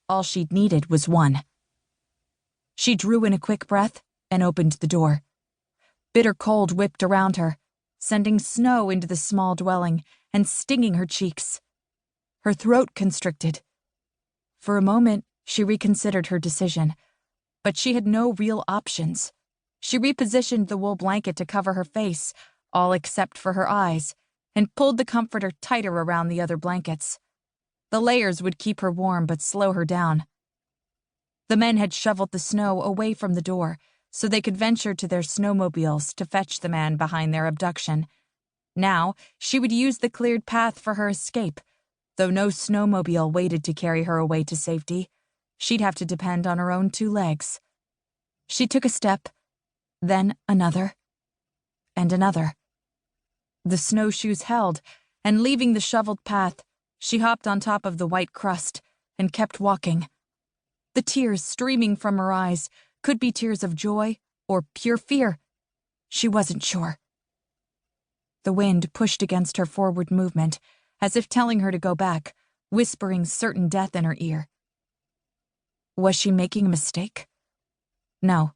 All she'd needed was one. She drew in a quick breath and opened the door. Bitter cold whipped around her, sending snow into the small dwelling and stinging her cheeks. Her throat constricted. For a moment, she reconsidered her decision, but she had no real options. She repositioned the wool blanket to cover her face, all except for her eyes, and pulled the comforter tighter around the other blankets. The layers would keep her warm but slow her down. The men had shoveled the snow away from the door so they could venture to their snowmobiles to fetch the man behind their abduction. Now, she would use the cleared path for her escape, though no snowmobile waited to carry her away to safety. She'd have to depend on her own 2 legs. She took a step, then another, and another. The snowshoes held, and leaving the shoveled path, she hopped on top of the white crust and kept walking. The tears streaming from her eyes could be tears of joy or pure fear. She wasn't sure. The wind pushed against her forward movement, as if telling her to go back, whispering certain death in her ear. Was she making a mistake? No.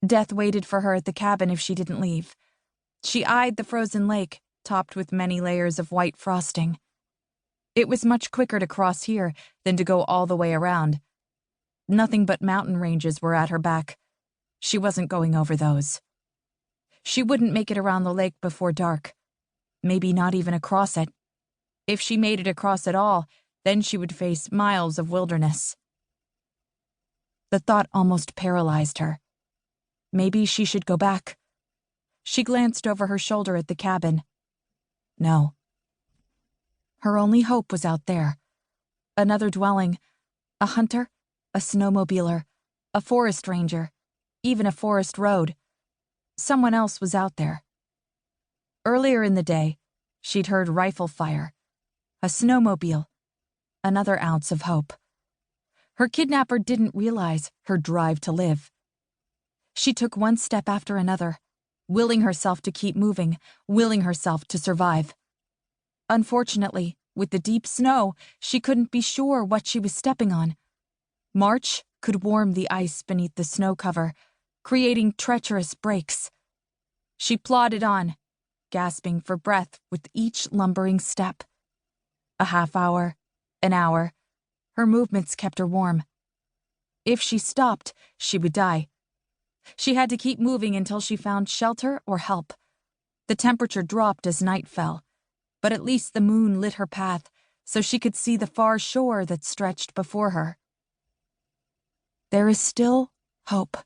Death waited for her at the cabin if she didn't leave. She eyed the frozen lake, topped with many layers of white frosting. It was much quicker to cross here than to go all the way around. Nothing but mountain ranges were at her back. She wasn't going over those. She wouldn't make it around the lake before dark. Maybe not even across it. If she made it across at all, then she would face miles of wilderness. The thought almost paralyzed her. Maybe she should go back. She glanced over her shoulder at the cabin. No. Her only hope was out there. Another dwelling, a hunter, a snowmobiler, a forest ranger, even a forest road. Someone else was out there. Earlier in the day, she'd heard rifle fire, a snowmobile, another ounce of hope. Her kidnapper didn't realize her drive to live. She took one step after another, willing herself to keep moving, willing herself to survive. Unfortunately, with the deep snow, she couldn't be sure what she was stepping on. March could warm the ice beneath the snow cover, creating treacherous breaks. She plodded on, gasping for breath with each lumbering step. A half hour, an hour, her movements kept her warm. If she stopped, she would die. She had to keep moving until she found shelter or help. The temperature dropped as night fell, but at least the moon lit her path so she could see the far shore that stretched before her. There is still hope.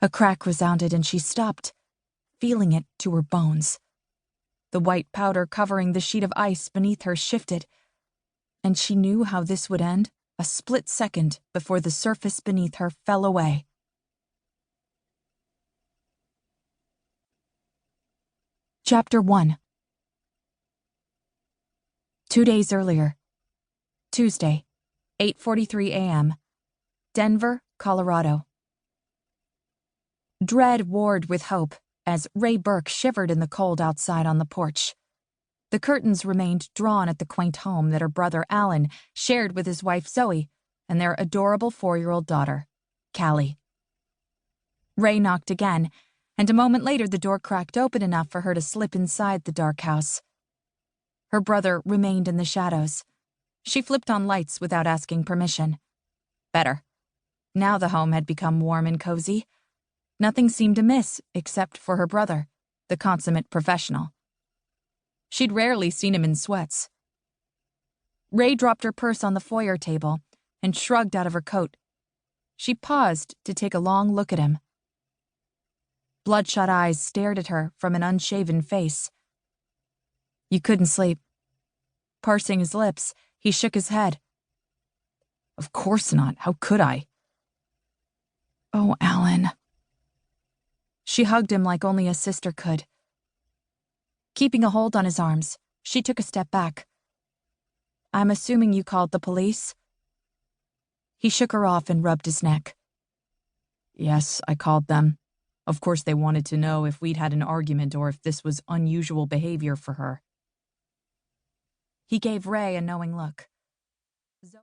A crack resounded and she stopped, feeling it to her bones. The white powder covering the sheet of ice beneath her shifted, and she knew how this would end a split second before the surface beneath her fell away. Chapter 1. 2 days earlier. Tuesday, 8:43 a.m. Denver, Colorado. Dread warred with hope as Rae Burke shivered in the cold outside on the porch. The curtains remained drawn at the quaint home that her brother Alan shared with his wife Zoe and their adorable 4-year-old daughter, Callie. Rae knocked again, and a moment later the door cracked open enough for her to slip inside the dark house. Her brother remained in the shadows. She flipped on lights without asking permission. Better. Now the home had become warm and cozy. Nothing seemed amiss except for her brother, the consummate professional. She'd rarely seen him in sweats. Rae dropped her purse on the foyer table and shrugged out of her coat. She paused to take a long look at him. Bloodshot eyes stared at her from an unshaven face. You couldn't sleep. Parsing his lips, he shook his head. Of course not. How could I? Oh, Alan. She hugged him like only a sister could. Keeping a hold on his arms, she took a step back. I'm assuming you called the police? He shook her off and rubbed his neck. Yes, I called them. Of course they wanted to know if we'd had an argument or if this was unusual behavior for her. He gave Rae a knowing look.